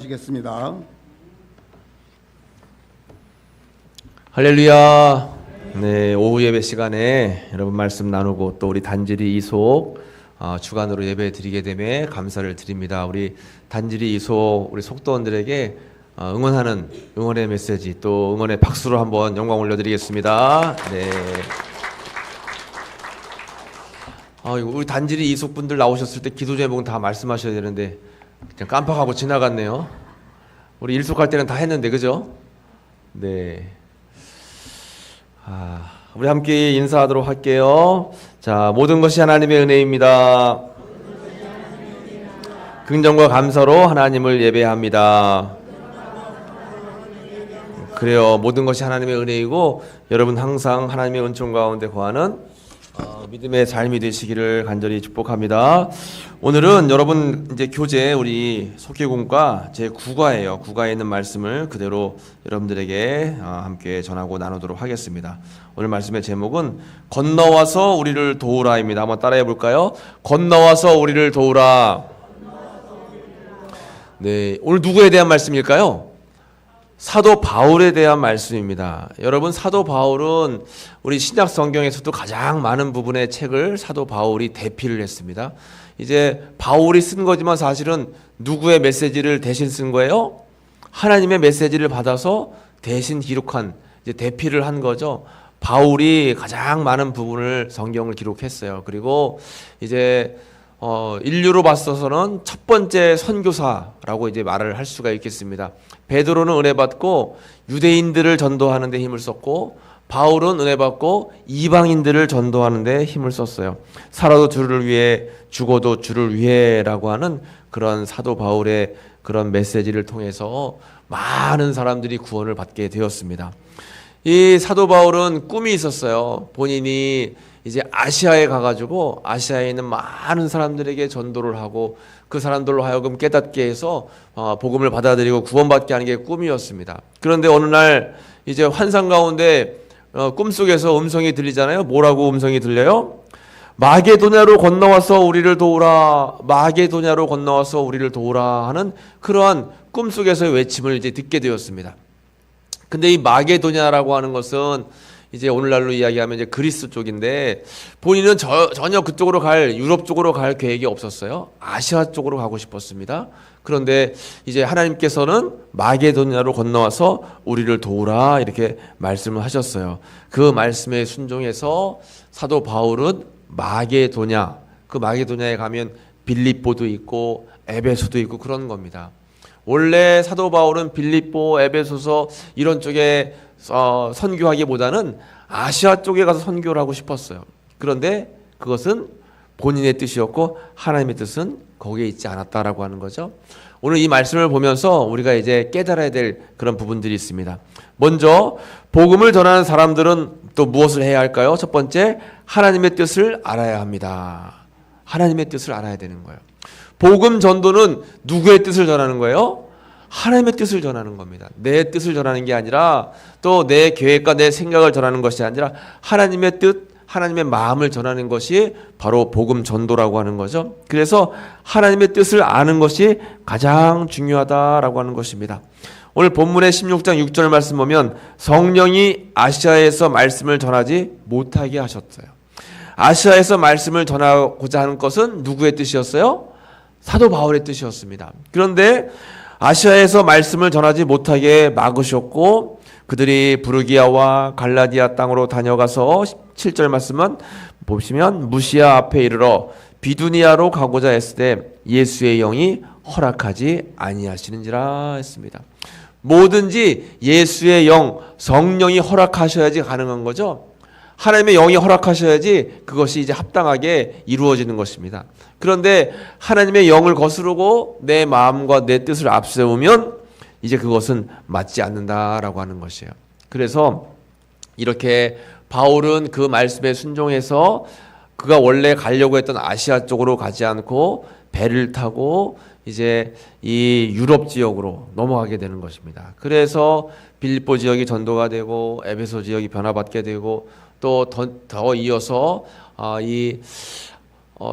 하시겠습니다. 할렐루야. 네, 오후 예배 시간에 여러분 말씀 나누고 또 우리 단지리 이속 주간으로 예배 드리게 됨에 감사를 드립니다. 우리 단지리 이속 우리 속도원들에게 응원하는 응원의 메시지 또 응원의 박수로 한번 영광 올려드리겠습니다. 네. 우리 단지리 이속 분들 나오셨을 때 기도 제목은 다 말씀하셔야 되는데 그냥 깜빡하고 지나갔네요. 우리 일속할 때는 다 했는데 그죠? 네. 우리 함께 인사하도록 할게요. 자, 모든 것이 하나님의 은혜입니다. 긍정과 감사로 하나님을 예배합니다. 그래요. 모든 것이 하나님의 은혜이고 여러분 항상 하나님의 은총 가운데 거하는 믿음의 삶이 되시기를 간절히 축복합니다. 오늘은 여러분 이제 교재 우리 속회공과 제 9과예요. 9과에 있는 말씀을 그대로 여러분들에게 함께 전하고 나누도록 하겠습니다. 오늘 말씀의 제목은 건너와서 우리를 도우라입니다. 한번 따라해 볼까요? 건너와서 우리를 도우라. 네, 오늘 누구에 대한 말씀일까요? 사도 바울에 대한 말씀입니다. 여러분, 사도 바울은 우리 신약 성경에서도 가장 많은 부분의 책을 사도 바울이 대필을 했습니다. 이제 바울이 쓴 거지만 사실은 누구의 메시지를 대신 쓴 거예요? 하나님의 메시지를 받아서 대신 기록한, 이제 대필을 한 거죠. 바울이 가장 많은 부분을 성경을 기록했어요. 그리고 이제 인류로 봤어서는 첫 번째 선교사라고 이제 말을 할 수가 있겠습니다. 베드로는 은혜 받고 유대인들을 전도하는 데 힘을 썼고 바울은 은혜 받고 이방인들을 전도하는 데 힘을 썼어요. 살아도 주를 위해 죽어도 주를 위해라고 하는 그런 사도 바울의 그런 메시지를 통해서 많은 사람들이 구원을 받게 되었습니다. 이 사도 바울은 꿈이 있었어요. 본인이 이제 아시아에 가가지고 아시아에 있는 많은 사람들에게 전도를 하고 그 사람들로 하여금 깨닫게 해서 복음을 받아들이고 구원받게 하는 게 꿈이었습니다. 그런데 어느 날 이제 환상 가운데 꿈속에서 음성이 들리잖아요. 뭐라고 음성이 들려요? 마게도냐로 건너와서 우리를 도우라. 마게도냐로 건너와서 우리를 도우라 하는 그러한 꿈속에서의 외침을 이제 듣게 되었습니다. 근데 이 마게도냐라고 하는 것은 이제 오늘날로 이야기하면 이제 그리스 쪽인데 본인은 전혀 그쪽으로 유럽 쪽으로 갈 계획이 없었어요. 아시아 쪽으로 가고 싶었습니다. 그런데 이제 하나님께서는 마게도냐로 건너와서 우리를 도우라 이렇게 말씀을 하셨어요. 그 말씀에 순종해서 사도 바울은 마게도냐, 그 마게도냐에 가면 빌립보도 있고 에베소도 있고 그런 겁니다. 원래 사도 바울은 빌립보, 에베소서 이런 쪽에 선교하기보다는 아시아 쪽에 가서 선교를 하고 싶었어요. 그런데 그것은 본인의 뜻이었고 하나님의 뜻은 거기에 있지 않았다라고 하는 거죠. 오늘 이 말씀을 보면서 우리가 이제 깨달아야 될 그런 부분들이 있습니다. 먼저 복음을 전하는 사람들은 또 무엇을 해야 할까요? 첫 번째, 하나님의 뜻을 알아야 합니다. 하나님의 뜻을 알아야 되는 거예요. 복음 전도는 누구의 뜻을 전하는 거예요? 하나님의 뜻을 전하는 겁니다. 내 뜻을 전하는 게 아니라 또 내 계획과 내 생각을 전하는 것이 아니라 하나님의 뜻, 하나님의 마음을 전하는 것이 바로 복음 전도라고 하는 거죠. 그래서 하나님의 뜻을 아는 것이 가장 중요하다라고 하는 것입니다. 오늘 본문의 16장 6절 말씀 보면 성령이 아시아에서 말씀을 전하지 못하게 하셨어요. 아시아에서 말씀을 전하고자 하는 것은 누구의 뜻이었어요? 사도 바울의 뜻이었습니다. 그런데 아시아에서 말씀을 전하지 못하게 막으셨고 그들이 부르기아와 갈라디아 땅으로 다녀가서 7절 말씀은 보시면 무시아 앞에 이르러 비두니아로 가고자 했을 때 예수의 영이 허락하지 아니하시는지라 했습니다. 뭐든지 예수의 영, 성령이 허락하셔야지 가능한 거죠. 하나님의 영이 허락하셔야지 그것이 이제 합당하게 이루어지는 것입니다. 그런데 하나님의 영을 거스르고 내 마음과 내 뜻을 앞세우면 이제 그것은 맞지 않는다라고 하는 것이에요. 그래서 이렇게 바울은 그 말씀에 순종해서 그가 원래 가려고 했던 아시아 쪽으로 가지 않고 배를 타고 이제 이 유럽 지역으로 넘어가게 되는 것입니다. 그래서 빌립보 지역이 전도가 되고 에베소 지역이 변화받게 되고 또 더 이어서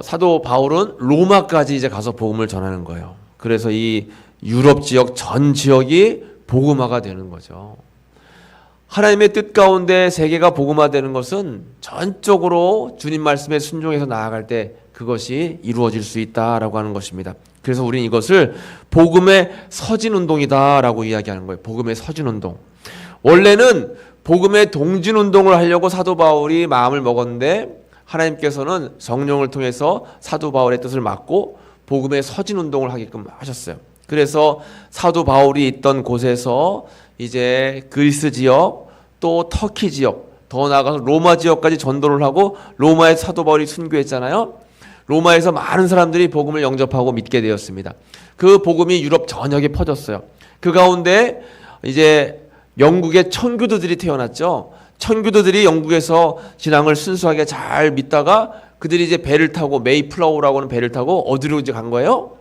사도 바울은 로마까지 이제 가서 복음을 전하는 거예요. 그래서 이 유럽 지역 전 지역이 복음화가 되는 거죠. 하나님의 뜻 가운데 세계가 복음화되는 것은 전적으로 주님 말씀에 순종해서 나아갈 때 그것이 이루어질 수 있다라고 하는 것입니다. 그래서 우리는 이것을 복음의 서진운동이다라고 이야기하는 거예요. 복음의 서진운동. 원래는 복음의 동진운동을 하려고 사도 바울이 마음을 먹었는데 하나님께서는 성령을 통해서 사도 바울의 뜻을 막고 복음의 서진운동을 하게끔 하셨어요. 그래서 사도 바울이 있던 곳에서 이제 그리스 지역 또 터키 지역 더 나아가서 로마 지역까지 전도를 하고 로마에 사도 바울이 순교했잖아요. 로마에서 많은 사람들이 복음을 영접하고 믿게 되었습니다. 그 복음이 유럽 전역에 퍼졌어요. 그 가운데 이제 영국의 천교도들이 태어났죠. 천교도들이 영국에서 신앙을 순수하게 잘 믿다가 그들이 이제 배를 타고 메이플라워라고 하는 배를 타고 어디로 이제 간 거예요?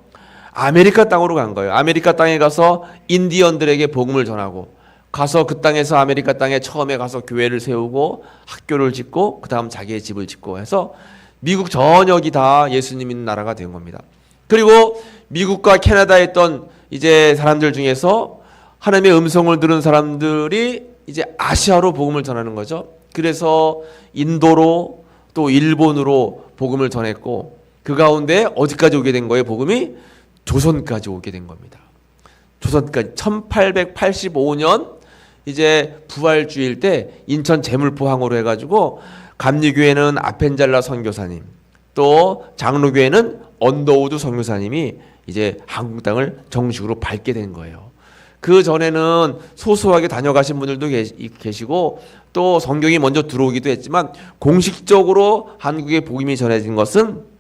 아메리카 땅으로 간 거예요. 아메리카 땅에 가서 인디언들에게 복음을 전하고 가서 그 땅에서 아메리카 땅에 처음에 가서 교회를 세우고 학교를 짓고 그 다음 자기의 집을 짓고 해서 미국 전역이 다 예수님 있는 나라가 된 겁니다. 그리고 미국과 캐나다에 있던 이제 사람들 중에서 하나님의 음성을 들은 사람들이 이제 아시아로 복음을 전하는 거죠. 그래서 인도로 또 일본으로 복음을 전했고 그 가운데 어디까지 오게 된 거예요? 복음이 조선까지 오게 된 겁니다. 조선까지 1885년 이제 부활주일 때 인천 제물포항으로 해가지고 감리교회는 아펜잘라 선교사님 또 장로교회는 언더우드 선교사님이 이제 한국 땅을 정식으로 밟게 된 거예요. 그 전에는 소소하게 다녀가신 분들도 계시고 또 성경이 먼저 들어오기도 했지만 공식적으로 한국에 복음이 전해진 것은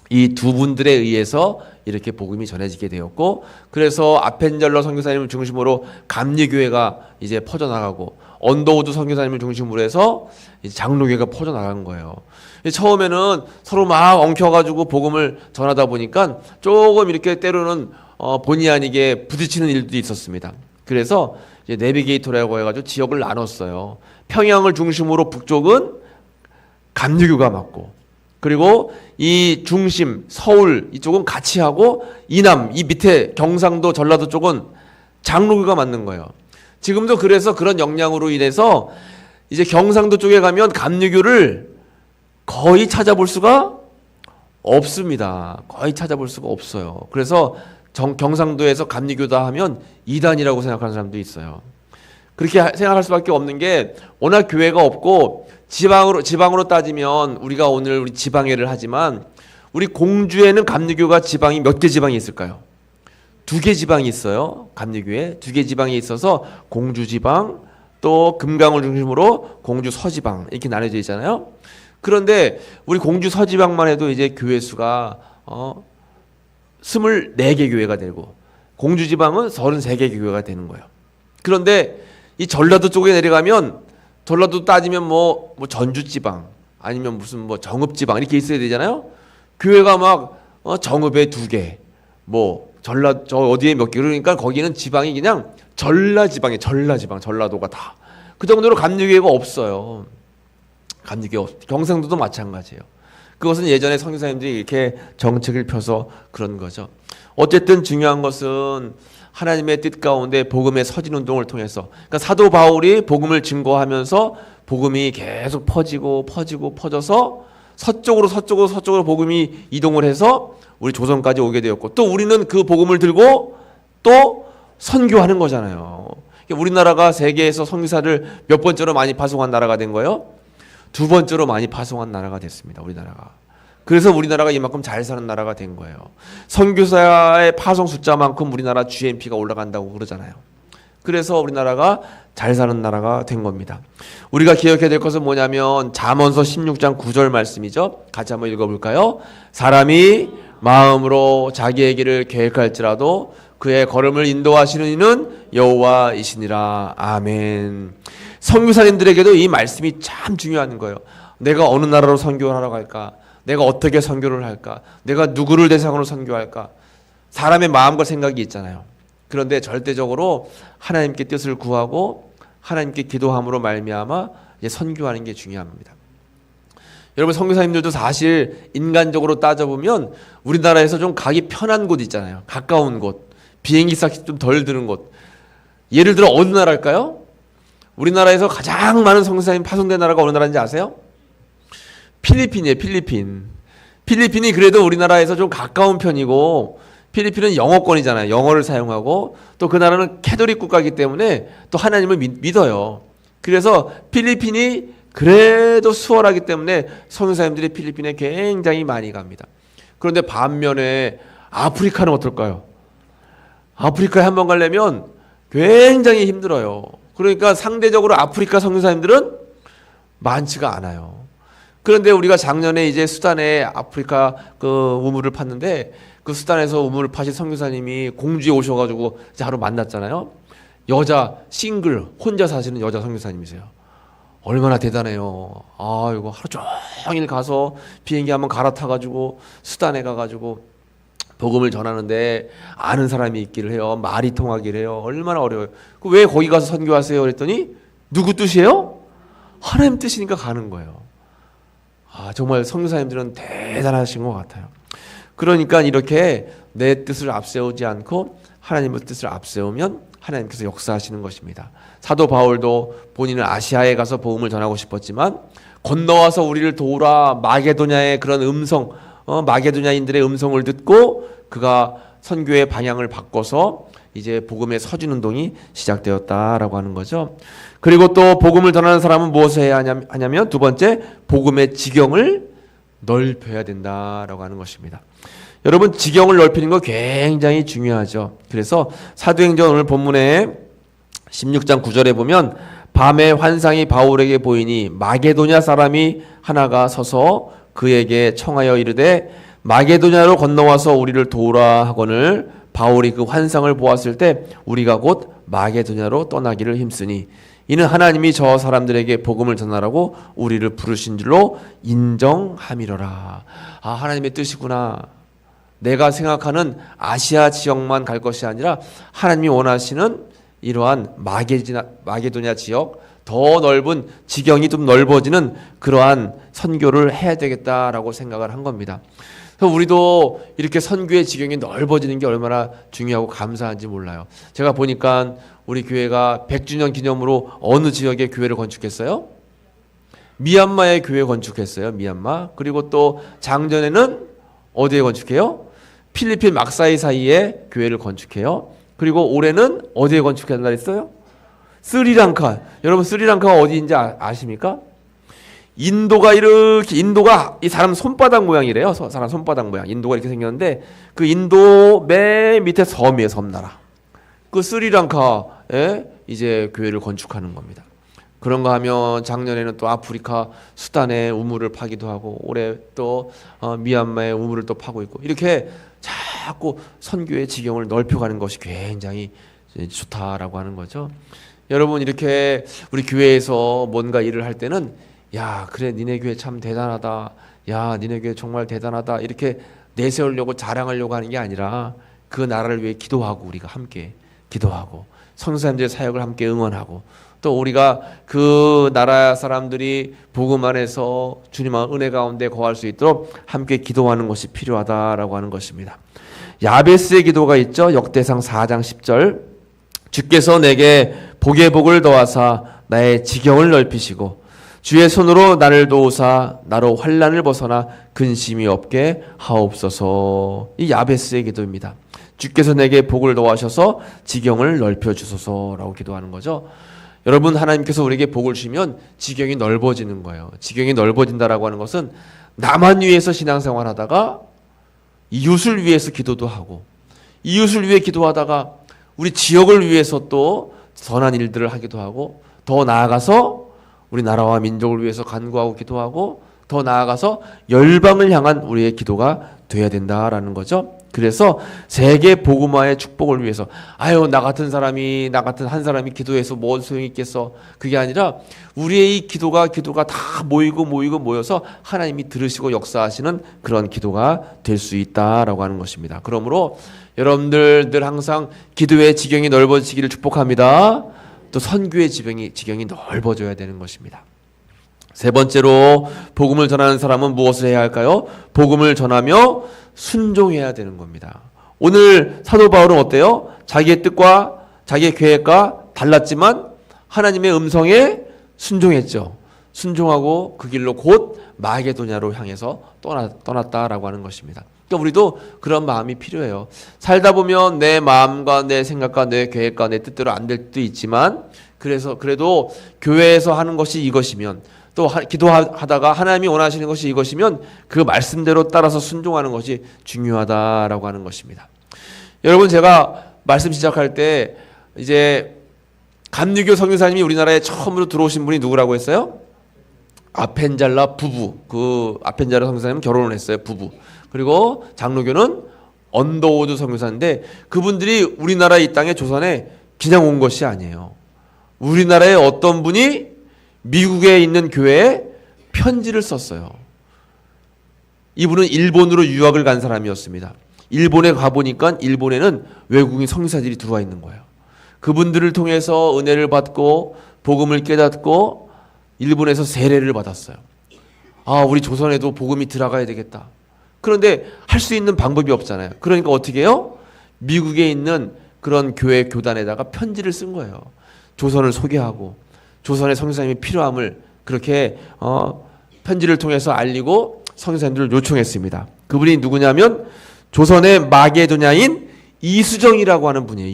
이 두 분들에 의해서 이렇게 복음이 전해지게 되었고 그래서 아펜젤러 선교사님을 중심으로 감리교회가 이제 퍼져나가고 언더우드 선교사님을 중심으로 해서 이제 장로교회가 퍼져나간 거예요. 처음에는 서로 막 엉켜가지고 복음을 전하다 보니까 조금 이렇게 때로는 본의 아니게 부딪히는 일도 있었습니다. 그래서 이제 내비게이터라고 해가지고 지역을 나눴어요. 평양을 중심으로 북쪽은 감리교가 맞고 그리고 이 중심 서울 이쪽은 같이 하고 이남 이 밑에 경상도 전라도 쪽은 장로교가 맞는 거예요. 지금도 그래서 그런 역량으로 인해서 이제 경상도 쪽에 가면 감리교를 거의 찾아볼 수가 없습니다. 거의 찾아볼 수가 없어요. 그래서 경상도에서 감리교다 하면 이단이라고 생각하는 사람도 있어요. 그렇게 생각할 수밖에 없는 게 워낙 교회가 없고 지방으로 따지면 우리가 오늘 우리 지방회를 하지만 우리 공주에는 감리교가 지방이 몇 개 지방이 있을까요? 2개 지방이 있어요. 감리교에 2개 지방이 있어서 공주 지방 또 금강을 중심으로 공주 서지방 이렇게 나눠져 있잖아요. 그런데 우리 공주 서지방만 해도 이제 교회 수가 24개 교회가 되고 공주 지방은 33개 교회가 되는 거예요. 그런데 이 전라도 쪽에 내려가면 전라도 따지면 뭐 전주 지방 아니면 무슨 뭐 정읍 지방 이렇게 있어야 되잖아요. 교회가 막 정읍에 2개 뭐 저 어디에 몇 개 그러니까 거기는 지방이 그냥 전라지방에 전라지방 전라도가 다 그 정도로 감리교회가 없어요. 감리교 경상도도 마찬가지예요. 그것은 예전에 선교사님들이 이렇게 정책을 펴서 그런 거죠. 어쨌든 중요한 것은 하나님의 뜻 가운데 복음의 서진운동을 통해서 그러니까 사도 바울이 복음을 증거하면서 복음이 계속 퍼져서 서쪽으로 복음이 이동을 해서 우리 조선까지 오게 되었고 또 우리는 그 복음을 들고 또 선교하는 거잖아요. 우리나라가 세계에서 선교사를 몇 번째로 많이 파송한 나라가 된 거예요? 2번째로 많이 파송한 나라가 됐습니다. 우리나라가. 그래서 우리나라가 이만큼 잘 사는 나라가 된 거예요. 선교사의 파송 숫자만큼 우리나라 GNP가 올라간다고 그러잖아요. 그래서 우리나라가 잘 사는 나라가 된 겁니다. 우리가 기억해야 될 것은 뭐냐면 잠언서 16장 9절 말씀이죠. 같이 한번 읽어볼까요? 사람이 마음으로 자기의 길을 계획할지라도 그의 걸음을 인도하시는 이는 여호와이시니라. 아멘. 선교사님들에게도 이 말씀이 참 중요한 거예요. 내가 어느 나라로 선교를 하러 갈까? 내가 어떻게 선교를 할까? 내가 누구를 대상으로 선교할까? 사람의 마음과 생각이 있잖아요. 그런데 절대적으로 하나님께 뜻을 구하고 하나님께 기도함으로 말미암아 이제 선교하는 게 중요합니다. 여러분 선교사님들도 사실 인간적으로 따져보면 우리나라에서 좀 가기 편한 곳 있잖아요. 가까운 곳. 비행기 값이 좀 덜 드는 곳. 예를 들어 어느 나라일까요? 우리나라에서 가장 많은 선교사님 파송된 나라가 어느 나라인지 아세요? 필리핀이에요. 필리핀. 필리핀이 그래도 우리나라에서 좀 가까운 편이고, 필리핀은 영어권이잖아요. 영어를 사용하고, 또 그 나라는 캐톨릭 국가이기 때문에 또 하나님을 믿어요. 그래서 필리핀이 그래도 수월하기 때문에 선교사님들이 필리핀에 굉장히 많이 갑니다. 그런데 반면에 아프리카는 어떨까요? 아프리카에 한번 가려면 굉장히 힘들어요. 그러니까 상대적으로 아프리카 선교사님들은 많지가 않아요. 그런데 우리가 작년에 이제 수단에 아프리카 그 우물을 팠는데, 그 수단에서 우물을 파신 선교사님이 공주에 오셔가지고 이제 하루 만났잖아요. 여자 싱글 혼자 사시는 여자 선교사님이세요. 얼마나 대단해요. 아, 이거 하루 종일 가서 비행기 한번 갈아타가지고 수단에 가가지고 복음을 전하는데 아는 사람이 있기를 해요. 말이 통하기를 해요. 얼마나 어려워요. 왜 거기 가서 선교하세요? 그랬더니 누구 뜻이에요? 하나님 뜻이니까 가는 거예요. 아, 정말 선교사님들은 대단하신 것 같아요. 그러니까 이렇게 내 뜻을 앞세우지 않고 하나님의 뜻을 앞세우면 하나님께서 역사하시는 것입니다. 사도 바울도 본인은 아시아에 가서 복음을 전하고 싶었지만 건너와서 우리를 도우라 마게도냐의 그런 음성, 마게도냐인들의 음성을 듣고 그가 선교의 방향을 바꿔서 이제 복음의 서준 운동이 시작되었다라고 하는 거죠. 그리고 또 복음을 전하는 사람은 무엇을 해야 하냐면 두 번째, 복음의 지경을 넓혀야 된다라고 하는 것입니다. 여러분, 지경을 넓히는 거 굉장히 중요하죠. 그래서 사도행전 오늘 본문에 16장 9절에 보면 밤에 환상이 바울에게 보이니 마게도냐 사람이 하나가 서서 그에게 청하여 이르되 마게도냐로 건너와서 우리를 도우라 하거늘 바울이 그 환상을 보았을 때 우리가 곧 마게도냐로 떠나기를 힘쓰니 이는 하나님이 저 사람들에게 복음을 전하라고 우리를 부르신 줄로 인정함이로라. 아, 하나님의 뜻이구나. 내가 생각하는 아시아 지역만 갈 것이 아니라 하나님이 원하시는 이러한 마게도냐 지역, 더 넓은 지경이 좀 넓어지는 그러한 선교를 해야 되겠다라고 생각을 한 겁니다. 그래서 우리도 이렇게 선교의 지경이 넓어지는 게 얼마나 중요하고 감사한지 몰라요. 제가 보니까 우리 교회가 100주년 기념으로 어느 지역에 교회를 건축했어요? 미얀마에 교회 건축했어요. 미얀마. 그리고 또 작년에는 어디에 건축해요? 필리핀 막사이 사이에 교회를 건축해요. 그리고 올해는 어디에 건축한다 했어요? 스리랑카. 여러분, 스리랑카가 어디인지 아십니까? 인도가 이 사람 손바닥 모양이래요. 사람 손바닥 모양. 인도가 이렇게 생겼는데 그 인도 맨 밑에 섬이에요. 섬나라. 그 스리랑카에 이제 교회를 건축하는 겁니다. 그런가 하면 작년에는 또 아프리카 수단에 우물을 파기도 하고 올해 또 미얀마에 우물을 또 파고 있고 이렇게 자꾸 선교의 지경을 넓혀가는 것이 굉장히 좋다라고 하는 거죠. 여러분, 이렇게 우리 교회에서 뭔가 일을 할 때는 야, 그래, 니네 교회 참 대단하다. 야, 니네 교회 정말 대단하다. 이렇게 내세우려고 자랑하려고 하는 게 아니라 그 나라를 위해 기도하고 우리가 함께 기도하고 선교사님들의 사역을 함께 응원하고 또 우리가 그 나라 사람들이 복음 안에서 주님의 은혜 가운데 거할 수 있도록 함께 기도하는 것이 필요하다라고 하는 것입니다. 야베스의 기도가 있죠. 역대상 4장 10절. 주께서 내게 복의 복을 더하사 나의 지경을 넓히시고 주의 손으로 나를 도우사 나로 환난을 벗어나 근심이 없게 하옵소서. 이 야베스의 기도입니다. 주께서 내게 복을 더하셔서 지경을 넓혀 주소서라고 기도하는 거죠. 여러분, 하나님께서 우리에게 복을 주시면 지경이 넓어지는 거예요. 지경이 넓어진다라고 하는 것은 나만 위해서 신앙생활 하다가 이웃을 위해서 기도도 하고 이웃을 위해 기도하다가 우리 지역을 위해서 또 선한 일들을 하기도 하고 더 나아가서 우리 나라와 민족을 위해서 간구하고 기도하고 더 나아가서 열방을 향한 우리의 기도가 돼야 된다라는 거죠. 그래서 세계 복음화의 축복을 위해서 나 같은 한 사람이 기도해서 뭔 소용이 있겠어. 그게 아니라 우리의 이 기도가 다 모여서 하나님이 들으시고 역사하시는 그런 기도가 될 수 있다라고 하는 것입니다. 그러므로 여러분들 늘 항상 기도의 지경이 넓어지기를 축복합니다. 또 선교의 지경이 넓어져야 되는 것입니다. 세 번째로 복음을 전하는 사람은 무엇을 해야 할까요? 복음을 전하며 순종해야 되는 겁니다. 오늘 사도 바울은 어때요? 자기의 뜻과 자기의 계획과 달랐지만 하나님의 음성에 순종했죠. 순종하고 그 길로 곧 마게도냐로 향해서 떠났다라고 하는 것입니다. 그러니까 우리도 그런 마음이 필요해요. 살다 보면 내 마음과 내 생각과 내 계획과 내 뜻대로 안 될 때도 있지만 그래도 교회에서 하는 것이 이것이면 또 기도하다가 하나님이 원하시는 것이 이것이면 그 말씀대로 따라서 순종하는 것이 중요하다라고 하는 것입니다. 여러분, 제가 말씀 시작할 때 이제 감리교 선교사님이 우리나라에 처음으로 들어오신 분이 누구라고 했어요? 아펜잘라 부부. 그 아펜잘라 선교사님은 결혼을 했어요. 부부. 그리고 장로교는 언더우드 선교사인데 그분들이 우리나라 이 땅에 조선에 그냥 온 것이 아니에요. 우리나라의 어떤 분이 미국에 있는 교회에 편지를 썼어요. 이분은 일본으로 유학을 간 사람이었습니다. 일본에 가보니까 일본에는 외국인 선교사들이 들어와 있는 거예요. 그분들을 통해서 은혜를 받고 복음을 깨닫고 일본에서 세례를 받았어요. 아, 우리 조선에도 복음이 들어가야 되겠다. 그런데 할 수 있는 방법이 없잖아요. 그러니까 어떻게 해요? 미국에 있는 그런 교회 교단에다가 편지를 쓴 거예요. 조선을 소개하고 조선의 선교사님이 필요함을 그렇게 편지를 통해서 알리고 선교사님들을 요청했습니다. 그분이 누구냐면 조선의 마게도냐인 이수정이라고 하는 분이에요.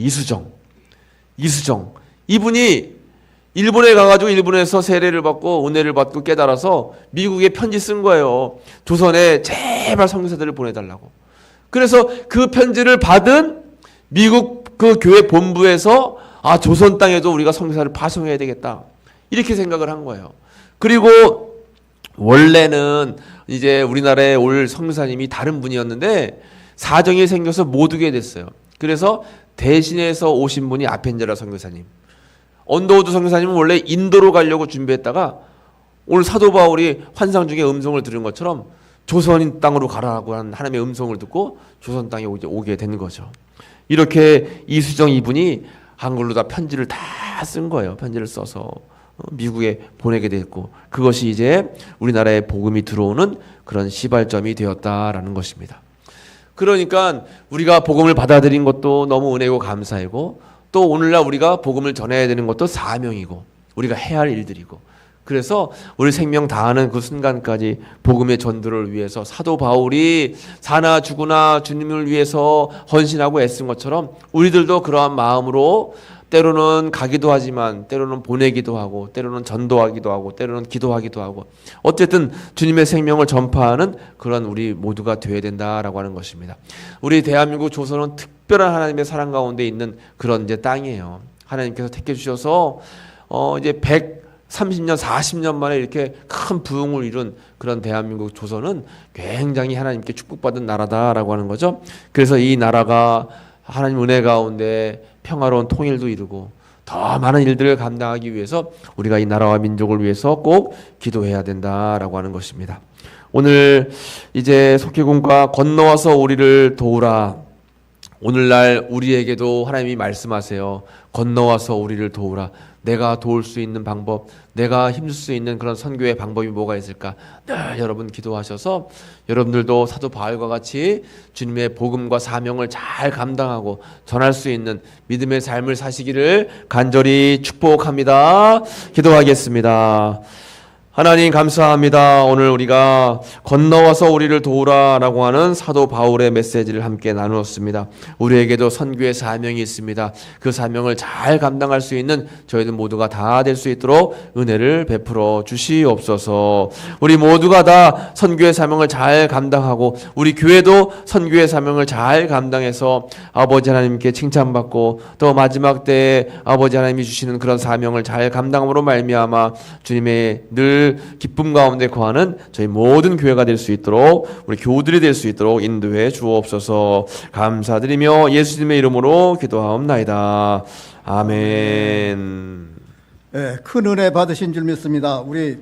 이수정. 이분이 일본에 가가지고 일본에서 세례를 받고 은혜를 받고 깨달아서 미국에 편지 쓴 거예요. 조선에 제발 선교사들을 보내달라고. 그래서 그 편지를 받은 미국 그 교회 본부에서 아, 조선 땅에도 우리가 선교사를 파송해야 되겠다. 이렇게 생각을 한 거예요. 그리고 원래는 이제 우리나라에 올 선교사님이 다른 분이었는데 사정이 생겨서 못 오게 됐어요. 그래서 대신해서 오신 분이 아펜젤라 선교사님. 언더우드 선교사님은 원래 인도로 가려고 준비했다가 오늘 사도 바울이 환상 중에 음성을 들은 것처럼 조선 땅으로 가라고 한 하나님의 음성을 듣고 조선 땅에 오게 된 거죠. 이렇게 이수정 이분이 한글로 다 편지를 다 쓴 거예요. 편지를 써서 미국에 보내게 됐고 그것이 이제 우리나라에 복음이 들어오는 그런 시발점이 되었다라는 것입니다. 그러니까 우리가 복음을 받아들인 것도 너무 은혜고 감사이고 또 오늘날 우리가 복음을 전해야 되는 것도 사명이고 우리가 해야 할 일들이고 그래서 우리 생명 다하는 그 순간까지 복음의 전도를 위해서 사도 바울이 사나 죽으나 주님을 위해서 헌신하고 애쓴 것처럼 우리들도 그러한 마음으로 때로는 가기도 하지만 때로는 보내기도 하고 때로는 전도하기도 하고 때로는 기도하기도 하고 어쨌든 주님의 생명을 전파하는 그런 우리 모두가 되어야 된다라고 하는 것입니다. 우리 대한민국 조선은 특별한 하나님의 사랑 가운데 있는 그런 이제 땅이에요. 하나님께서 택해 주셔서 이제 130년 40년 만에 이렇게 큰 부흥을 이룬 그런 대한민국 조선은 굉장히 하나님께 축복받은 나라다라고 하는 거죠. 그래서 이 나라가 하나님 은혜 가운데 평화로운 통일도 이루고 더 많은 일들을 감당하기 위해서 우리가 이 나라와 민족을 위해서 꼭 기도해야 된다라고 하는 것입니다. 오늘 이제 속회군과 건너와서 우리를 도우라. 오늘날 우리에게도 하나님이 말씀하세요. 건너와서 우리를 도우라. 내가 도울 수 있는 방법, 내가 힘줄 수 있는 그런 선교의 방법이 뭐가 있을까? 늘 여러분 기도하셔서 여러분들도 사도 바울과 같이 주님의 복음과 사명을 잘 감당하고 전할 수 있는 믿음의 삶을 사시기를 간절히 축복합니다. 기도하겠습니다. 하나님 감사합니다. 오늘 우리가 건너와서 우리를 도우라라고 하는 사도 바울의 메시지를 함께 나누었습니다. 우리에게도 선교의 사명이 있습니다. 그 사명을 잘 감당할 수 있는 저희들 모두가 다 될 수 있도록 은혜를 베풀어 주시옵소서. 우리 모두가 다 선교의 사명을 잘 감당하고 우리 교회도 선교의 사명을 잘 감당해서 아버지 하나님께 칭찬받고 또 마지막 때에 아버지 하나님이 주시는 그런 사명을 잘 감당함으로 말미암아 주님의 늘 기쁨 가운데 거하는 저희 모든 교회가 될 수 있도록 우리 교우들이 될 수 있도록 인도해 주옵소서. 감사드리며 예수님의 이름으로 기도하옵나이다. 아멘. 큰 은혜 받으신 줄 믿습니다. 우리